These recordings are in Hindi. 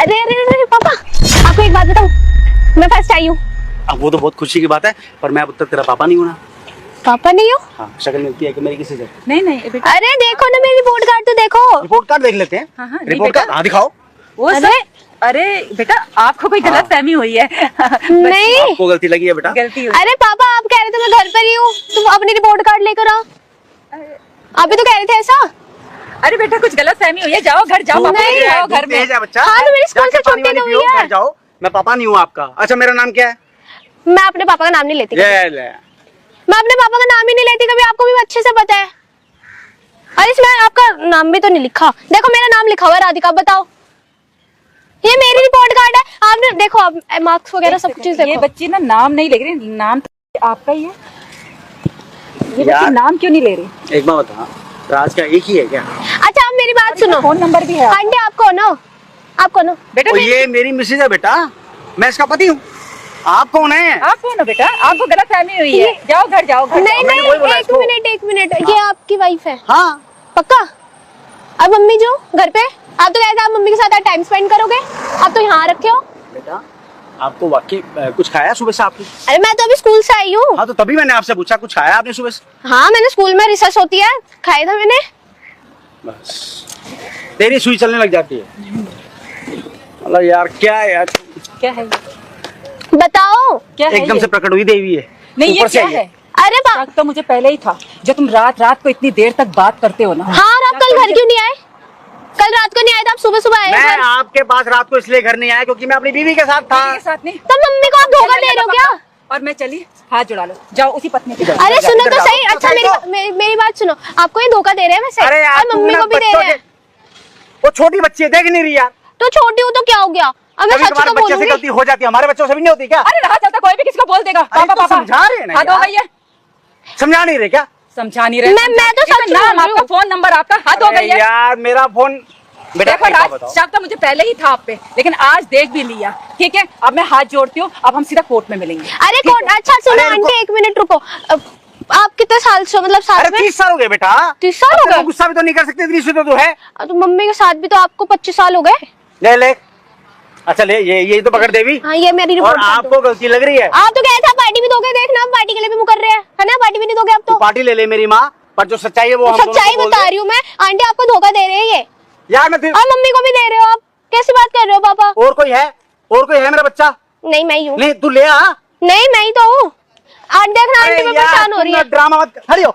अरे अरे अरे पापा, आपको एक बात बताऊं, मैं फर्स्ट आई हूँ। अब वो तो बहुत खुशी की बात है, पर मैं अब तक तेरा पापा नहीं हूँ ना। पापा नहीं हो? हाँ, शक्ल मिलती है कि मेरी किसी से? नहीं नहीं बेटा। अरे देखो ना मेरी रिपोर्ट कार्ड तो देखो। रिपोर्ट कार्ड देख लेते हैं। हाँ, हाँ, रिपोर्ट कार्ड हाँ दिखाओ। वो अरे बेटा आपको कोई गलत फहमी हुई है। नहीं, आपको गलती लगी है बेटा? गलती हुई। अरे पापा आप कह रहे थे मैं घर पर ही हूँ, तुम अपनी रिपोर्ट कार्ड लेकर आओ। आप भी तो कह रहे थे ऐसा। अरे बेटा कुछ गलत फहमी हुई है, जाओ घर जाओ, पापा नहीं, जाओ घर में। बच्चा। हाँ तो मेरी स्कूल से जाके पानी छुट्टी तो वानी हुई पियो, है। घर जाओ। मैं पापा नहीं हूँ आपका। अच्छा मेरा नाम क्या है? मैं अपने पापा का नाम नहीं लेती, ये ले। मैं अपने पापा का नाम ही नहीं लेती कभी, आपको भी अच्छे से पता है। अरे इसमें आपका नाम भी तो नहीं लिखा, देखो मेरा नाम लिखा हुआ है राधिका, बताओ। ये मेरी रिपोर्ट कार्ड है, आपने देखो आप मार्क्स वगैरह सब कुछ ये देखो। बच्ची ना नाम नहीं ले रही, नाम तो आपका ही है। ये यार, बच्ची नाम क्यों नहीं ले रही? एक बात बता, राज का एक ही है क्या? अच्छा आप मेरी बात सुनो, फोन नंबर भी है। आंटी आप कौन हो? आप कौन हो? बेटा ये मेरी मिसेज है बेटा, मैं इसका पति हूँ। आप कौन है? आप कौन हो बेटा? आपको गलत फहमी हुई है, जाओ घर जाओ घर। नहीं मैंने वही बोला नहीं, इसको। एक मिनट, ये आपकी वाइफ है हाँ। पक्का? अब मम्मी जो घर पे, आप तो कहते आप मम्मी के साथ टाइम स्पेंड करोगे, आप तो यहाँ रखे हो। बेटा आपको वाकई कुछ खाया सुबह से आपने? अरे मैं तो अभी स्कूल से आई हूँ। हाँ तो तभी मैंने आपसे पूछा कुछ खाया आपने सुबह से? हाँ मैंने स्कूल में रिसर्च होती है, खाया था मैंने। बस तेरी सुई चलने लग जाती है। मतलब यार क्या है यार, क्या है? बताओ क्या है एकदम ये? से प्रकट हुई देवी है। नहीं ये ऊपर से क्या ये। है? अरे शक तो मुझे पहले ही था, जो तुम रात को इतनी देर तक बात करते हो ना। हाँ और आप कल घर क्यों नहीं आए? कल रात को नहीं आए थे, आप सुबह सुबह आए मैं घर। आपके पास रात को इसलिए घर नहीं आया क्योंकि मैं अपनी बीवी के साथ था। के साथ नहीं। तो मम्मी को आप धोखा दे रहे हो क्या? और मैं चली, हाथ जुड़ा लो, जाओ उसी पत्नी की। अरे सुनो इधर तो आओ, सही। तो अच्छा सही मेरी बात सुनो, आपको ये धोखा दे रहे हैं वैसे, अरे यार और मम्मी को भी दे रहे हैं। वो छोटी बच्ची है, देख नहीं रही यार। तो छोटी हूँ तो क्या हो गया, अब मैं कभी सच तुम्हारे तो बच्चे से बोलूंगी। गलती हो जाती है, हमारे बच्चों से भी नहीं होती क्या? अरे रहा चलता कोई भी किसको बोल देगा। अरे पापा तो पापा समझा रहे हैं ना हाथ हो यार। गई है। समझा नहीं रहे क्या? समझा नहीं रहे। मैं तो सच नाम बोल रही आपका, हूँ। फोन नंबर आपका, हाथ हो अरे गई है। यार मेरा फोन बेटा देखो एक बात राज, बताओ। शक तो मुझे पहले ही था आप पे, लेकिन आज देख भी लिया। ठीक है अब मैं हाथ जोड़ती हूँ, अब हम सीधा कोर्ट में मिलेंगे। अरे कौन? अच्छा सुनो अरे रुको। आंटी एक मिनट रुको, आप कितने साल से, मतलब साथ अरे में? 30 साल हो गए बेटा। 30 साल हो अब तेरे गए? को गुस्सा भी तो नहीं कर सकते, इतनी शुद्ध तो है। तो मम्मी के साथ भी तो आपको 25 साल हो गए। ले ले। अच्छा ले, ये तो पकड़ देवी। हाँ ये मेरी और रिपोर्ट। आपको गलती लग रही है। आप तो कह रहे थे पार्टी भी दोगे, देखना हम पार्टी के लिए भी मुँह कर रहे हैं, है ना? पार्टी भी नहीं दोगे आप तू तो। पार्टी ले ले मेरी माँ, पर जो सच्चाई है वो हम दोनों सच्चाई को बोल बता दे। रही हूँ मैं, आंटी आपको धोखा दे रहे हैं ये, यार मैं फिर और मम्मी को भी दे रहे हो। आप कैसी बात कर रहे हो पापा? और कोई है? और कोई है मेरा बच्चा? नहीं मैं ही हूँ। नहीं तू ले आ। नहीं मैं ही तो हूँ। आंटी देखना, आंटी में परेशान हो रही है। ड्रामा मत खड़ी हो,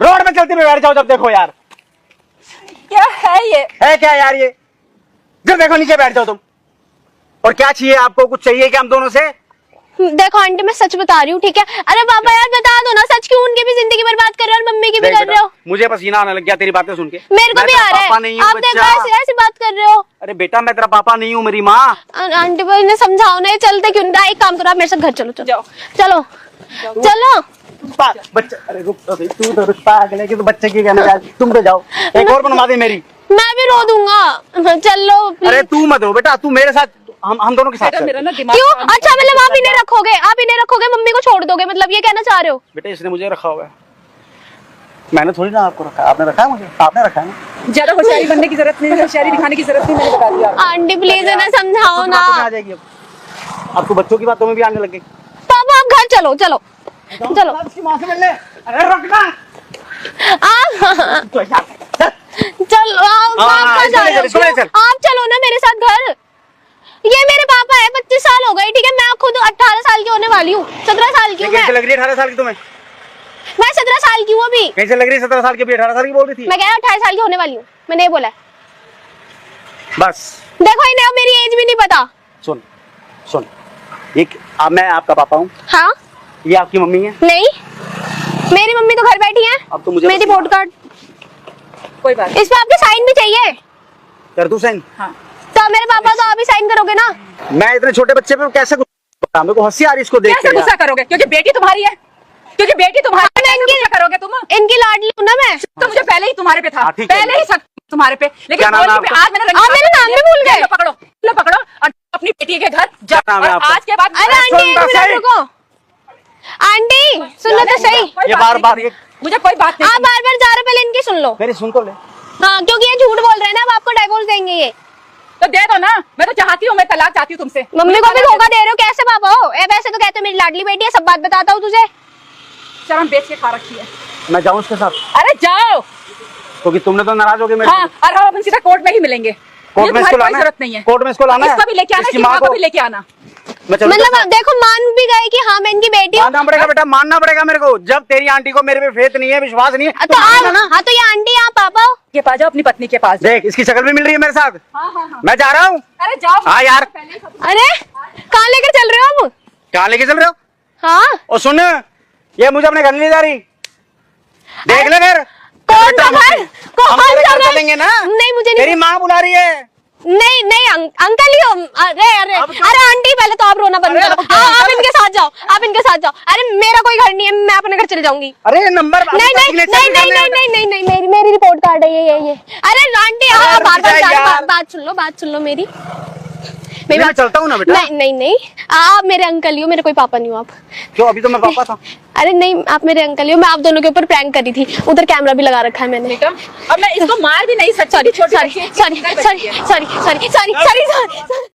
रोड में चलते हुए बैठ जाओ जब देखो यार। क्या है ये? है क्या यार ये? जब देखो नीचे बैठ जाओ तुम। और क्या चाहिए आपको? कुछ चाहिए क्या हम दोनों से? देखो आंटी मैं सच बता रही हूँ, ठीक है? अरे पापा यार बता दो ना, सच क्यों उनकी भी जिंदगी बर्बाद कर रहे हो और मम्मी की भी देख कर रहे हो? बेटा, मुझे पसीना आने लग गया तेरी बातें सुन के। मेरे को मैं भी तेरा आ रहा पापा है, नहीं हूँ आप देखो बच्चा। ऐसी ऐसी बात कर रहे हो। अरे बेटा मैं तेरा पापा नहीं हूँ, मेरी माँ। आंटी भाई ने समझाओ ना, ये चलते क्यों नहीं? एक काम करो आप मेरे साथ घर चलो, चलो जाओ। चलो चलो। बच्चा अरे रुक तो सही, तू तो रुक, पागल है कि तू बच्चे की कहने जा। तुम तो जाओ, एक और बनवा दे मेरी। मैं भी रो दूंगा, चलो अरे तू मत रो बेटा, तू मेरे साथ, हम दोनों के साथ बेटा चल। मेरा ना दिमाग क्यों? काम अच्छा नहीं मतलब कर आप इन्हें रखोगे, आप इन्हें रखोगे, मम्मी को छोड़ दोगे, मतलब ये कहना चाह रहे हो? बेटा इसने मुझे रखा हुआ है, मैंने थोड़ी ना आपको रखा। आपने रखा है मुझे? आपने रखा है ना। ज्यादा होशियारी बनने की जरूरत नहीं, होशियारी दिखाने की जरूरत नहीं, मैंने बता दिया आपको। आंटी प्लीज इन्हें समझाओ तो ना। बातों में आ जाएगी अब तो बच्चों की बातों में भी आने लग गई। पापा आप घर चलो, चलो चलो। उसकी माँ से मिलने। अरे रुकना। आप तो यार, चल। चलो आप कहाँ जा रहे हो? इसमें चल। आप चलो ना मेरे साथ घर। ये मेरे पापा है, 25 साल हो गए, ठीक है? मैं खुद 18 साल की होने वाली हूँ, 17 साल की हूँ कैसे मैं। लग रही है 18 साल की तुम्हें? मैं 17 साल की हूँ अभी। कैसे लग रही है 17 साल की? 18 साल की बोल रही थी। मैं कह रहा 28 साल की होने वाली हूँ, मैंने ये बोला है। बस देखो इन्हें अब मेरी एज भी नहीं पता। सुन सुन, अब मैं आपका पापा हूँ, हाँ ये आपकी मम्मी है। नहीं, मेरी मम्मी तो घर बैठी है। अब तो मुझे मेरी पता- रिपोर्ट कार्ड, कोई बात इस पे आपके साइन भी चाहिए। कर दूं साइन? हाँ। तो मेरे पापा तो आप ही साइन करोगे ना? मैं इतने छोटे बच्चे पे कैसे गुस्सा? मेरे को हंसी आ रही इसको देख कैसे के गुस्सा यार। करोगे? क्योंकि बेटी तुम्हारी है, क्योंकि बेटी तुम्हारी है, मैं कैसे इनकी- गुस्सा करोगे तुम? इनकी लाडली हूँ ना मैं। तो मुझे पहले ही तुम्हारे पे था, हाँ, ठीक है। पहले ही शक तुम्हारे पे, क्या लेकिन नाम है बोलने पे आपका? आज मैंने आप मेरा नाम भी भूल गए। लो पकड़ो और अपनी बेटी के घर जाओ। नाम है और आपका? आज के बाद अरे आंटी सुन एक तो मिनट सही। रुको, आंटी सुनो तो सही। कोई ये बात बार नहीं बार करनी। ये मुझे कोई बात नहीं आप बार बार जा रहे हो, पहले इनकी सुन लो। मेरी सुन तो ले। हाँ क्योंकि ये झूठ बोल रहे हैं ना, अब आपको डाइवोर्स देंगे ये। तो दे दो ना, मैं तो चाहती हूँ, मैं तलाक चाहती हूँ तुमसे। मम्मी को भी धोखा दे रहे हो कैसे पापा हो? वैसे तो कहते हो मेरी लाडली बेटी है, सब बात बताता हूँ तुझे। शर्म बेच के खा रखी है। मैं जाऊँ उसके साथ? अरे जाओ, क्योंकि तुमने तो नाराज हो गए मेरे हाँ, और हम अपन सीधा कोर्ट में ही मिलेंगे। कोर्ट में इसको कोई लाना है? जरूरत नहीं है। कोर्ट में इसको लाना है? इसको भी लेके आना, इसकी इसकी माँ माँ को को भी लेके आना। मैं चलूं तेरे मतलब साथ? देखो मान भी गए कि हाँ मैं इनकी बेटी हूँ। मानना पड़ेगा बेटा, मानना पड़ेगा मेरे को। जब तेरी आंटी को मेरे पे फेथ नहीं है, विश्वास नहीं है, तो मानेगा ना। हाँ तो ये आंटी आप पापा हो। के पास जाओ, अपनी पत्नी के पास। देख इसकी शक्ल भी मिल रही है मेरे साथ। हाँ हाँ हाँ, मैं जा रहा हूँ। अरे जाओ। हाँ यार। अरे कहाँ लेकर चल रहे हो आप? कहाँ लेके चल रहे हो? हाँ और सुन, ये मुझे अपने घर नहीं ले जा रही, देख ले फिर। कौन सा घर? हम कौन तेरे सा घर घर? चलेंगे ना। नहीं मुझे तेरी नहीं। माँ बुला रही है। नहीं नहीं अंकल ही हो। अरे अरे अब क्या? अरे आंटी पहले तो आप रोना बंद अरे, करो। अब क्या? आप इनके साथ जाओ, आप इनके साथ जाओ। अरे मेरा कोई घर नहीं है, मैं अपने घर चले जाऊंगी। अरे नंबर नहीं नहीं नहीं नहीं नहीं नहीं नहीं नहीं मेरी मेरी रिपोर्ट कार्ड है ये। अरे आंटी अरे आप बार रुक जा यार। बात सुन लो मेरी। मैं चलता हूँ ना बेटा। नहीं नहीं नहीं आप मेरे अंकल ही हो, मेरे कोई पापा नहीं हो आप। क्यों? अभी तो मैं पापा था। अरे नहीं आप मेरे अंकल ही हो। मैं आप दोनों के ऊपर प्रैंक करी थी, उधर कैमरा भी लगा रखा है मैंने। बेटा, अब मैं इसको मार भी नहीं सकती। Sorry sorry sorry sorry sorry sorry sorry sorry sorry.